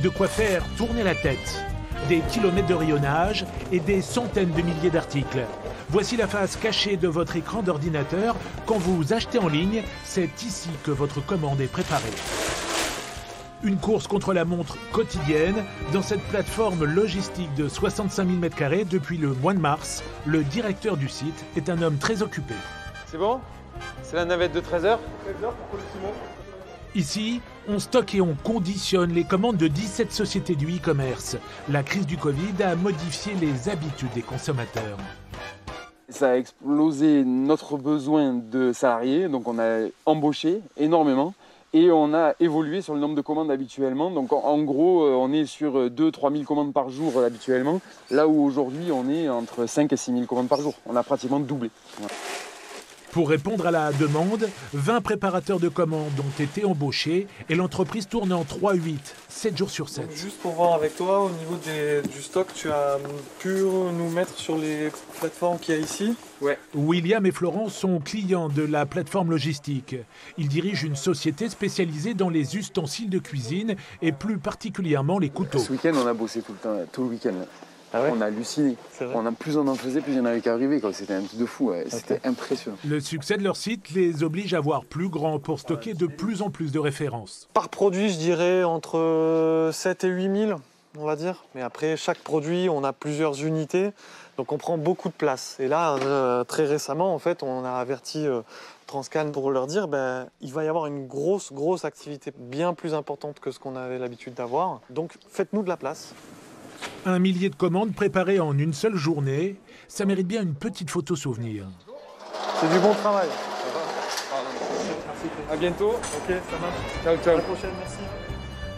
De quoi faire tourner la tête. Des kilomètres de rayonnage et des centaines de milliers d'articles. Voici la face cachée de votre écran d'ordinateur. Quand vous achetez en ligne, c'est ici que votre commande est préparée. Une course contre la montre quotidienne dans cette plateforme logistique de 65 000 m² depuis le mois de mars. Le directeur du site est un homme très occupé. C'est bon? C'est la navette de 13h? Ici, on stocke et on conditionne les commandes de 17 sociétés du e-commerce. La crise du Covid a modifié les habitudes des consommateurs. Ça a explosé notre besoin de salariés, donc on a embauché énormément et on a évolué sur le nombre de commandes habituellement. Donc en gros, on est sur 2-3 000 commandes par jour habituellement, là où aujourd'hui on est entre 5 et 6 000 commandes par jour. On a pratiquement doublé. Voilà. Pour répondre à la demande, 20 préparateurs de commandes ont été embauchés et l'entreprise tourne en 3-8, 7 jours sur 7. Donc juste pour voir avec toi, au niveau du stock, tu as pu nous mettre sur les plateformes qu'il y a ici? Ouais. William et Florent sont clients de la plateforme logistique. Ils dirigent une société spécialisée dans les ustensiles de cuisine et plus particulièrement les couteaux. Ce week-end, on a bossé tout le week-end. Ah ouais? On a halluciné. Plus on en faisait, plus il y en avait qui arrivaient. C'était un truc de fou. Ouais. C'était impressionnant. Le succès de leur site les oblige à voir plus grand pour stocker de plus en plus de références. Par produit, je dirais entre 7 et 8 000, on va dire. Mais après, chaque produit, on a plusieurs unités. Donc on prend beaucoup de place. Et là, très récemment, en fait, on a averti Transcan pour leur dire il va y avoir une grosse activité bien plus importante que ce qu'on avait l'habitude d'avoir. Donc faites-nous de la place. 1 millier de commandes préparées en une seule journée, ça mérite bien une petite photo souvenir. C'est du bon travail. À bientôt. Ok, ça marche. Ciao, ciao. À la prochaine, merci.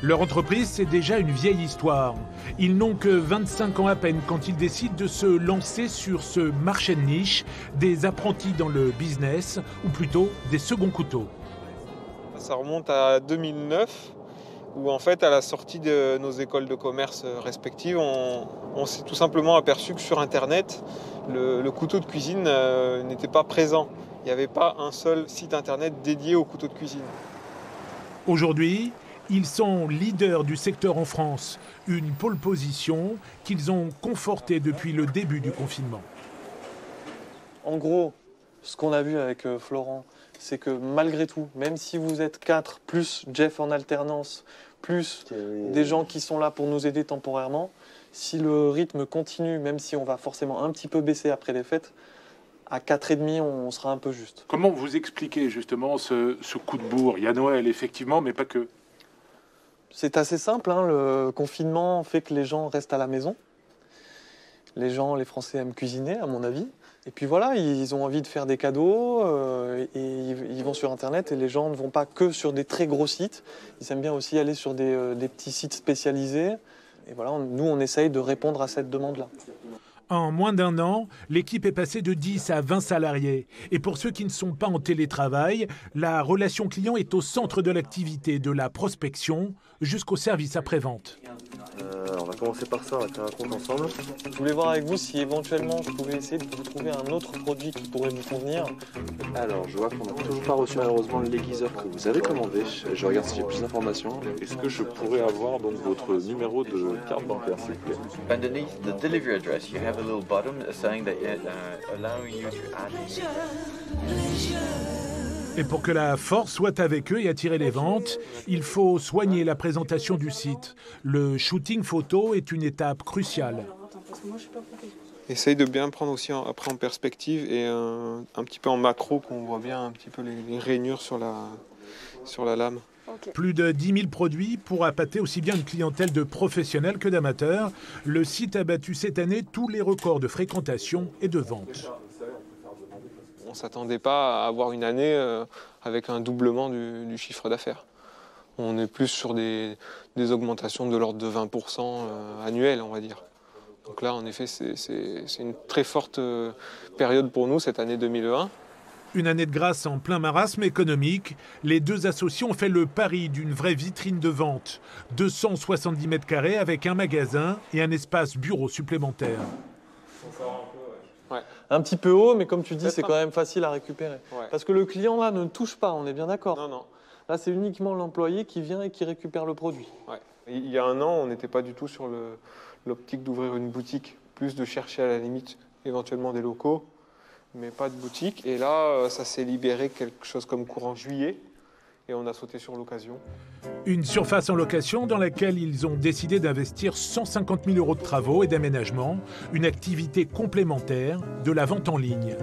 Leur entreprise, c'est déjà une vieille histoire. Ils n'ont que 25 ans à peine quand ils décident de se lancer sur ce marché de niche, des apprentis dans le business, ou plutôt des seconds couteaux. Ça remonte à 2009. Où en fait, à la sortie de nos écoles de commerce respectives, on s'est tout simplement aperçu que sur Internet, le couteau de cuisine n'était pas présent. Il n'y avait pas un seul site Internet dédié au couteau de cuisine. Aujourd'hui, ils sont leaders du secteur en France, une pole position qu'ils ont confortée depuis le début du confinement. En gros, ce qu'on a vu avec Florent, c'est que malgré tout, même si vous êtes 4, plus Jeff en alternance, plus des gens qui sont là pour nous aider temporairement, si le rythme continue, même si on va forcément un petit peu baisser après les fêtes, à 4,5, on sera un peu juste. Comment vous expliquez justement ce coup de bourre? Il y a Noël, effectivement, mais pas que. C'est assez simple, hein, le confinement fait que les gens restent à la maison. Les Français aiment cuisiner, à mon avis. Et puis voilà, ils ont envie de faire des cadeaux et ils vont sur Internet et les gens ne vont pas que sur des très gros sites. Ils aiment bien aussi aller sur des petits sites spécialisés. Et voilà, nous, on essaye de répondre à cette demande-là. En moins d'1 an, l'équipe est passée de 10 à 20 salariés. Et pour ceux qui ne sont pas en télétravail, la relation client est au centre de l'activité, de la prospection jusqu'au service après-vente. On va commencer par ça, on va faire un compte ensemble. Je voulais voir avec vous si éventuellement je pouvais essayer de vous trouver un autre produit qui pourrait vous convenir. Alors, je vois qu'on n'a toujours pas reçu malheureusement l'aiguiseur que vous avez commandé. Je regarde si j'ai plus d'informations. Est-ce que je pourrais avoir donc votre numéro de carte bancaire, s'il vous plaît? Underneath the delivery address, you have a little button saying that allowing you to add. Et pour que la force soit avec eux et attirer les ventes, il faut soigner la présentation du site. Le shooting photo est une étape cruciale. Essaye de bien prendre aussi après en perspective et un petit peu en macro, qu'on voit bien un petit peu les rainures sur la lame. Okay. Plus de 10 000 produits pour appâter aussi bien une clientèle de professionnels que d'amateurs. Le site a battu cette année tous les records de fréquentation et de vente. On ne s'attendait pas à avoir une année avec un doublement du chiffre d'affaires. On est plus sur des augmentations de l'ordre de 20% annuelles, on va dire. Donc là, en effet, c'est une très forte période pour nous, cette année 2020. Une année de grâce en plein marasme économique. Les deux associés ont fait le pari d'une vraie vitrine de vente. 270 m² avec un magasin et un espace bureau supplémentaire. Ouais. Un petit peu haut, mais comme tu dis, c'est quand même facile à récupérer. Ouais. Parce que le client là ne touche pas, on est bien d'accord. Non. Là, c'est uniquement l'employé qui vient et qui récupère le produit. Ouais. Il y a un an, on n'était pas du tout sur l'optique d'ouvrir une boutique, plus de chercher à la limite éventuellement des locaux, mais pas de boutique. Et là, ça s'est libéré quelque chose comme courant juillet, et on a sauté sur l'occasion. Une surface en location dans laquelle ils ont décidé d'investir 150 000 € de travaux et d'aménagement, une activité complémentaire de la vente en ligne.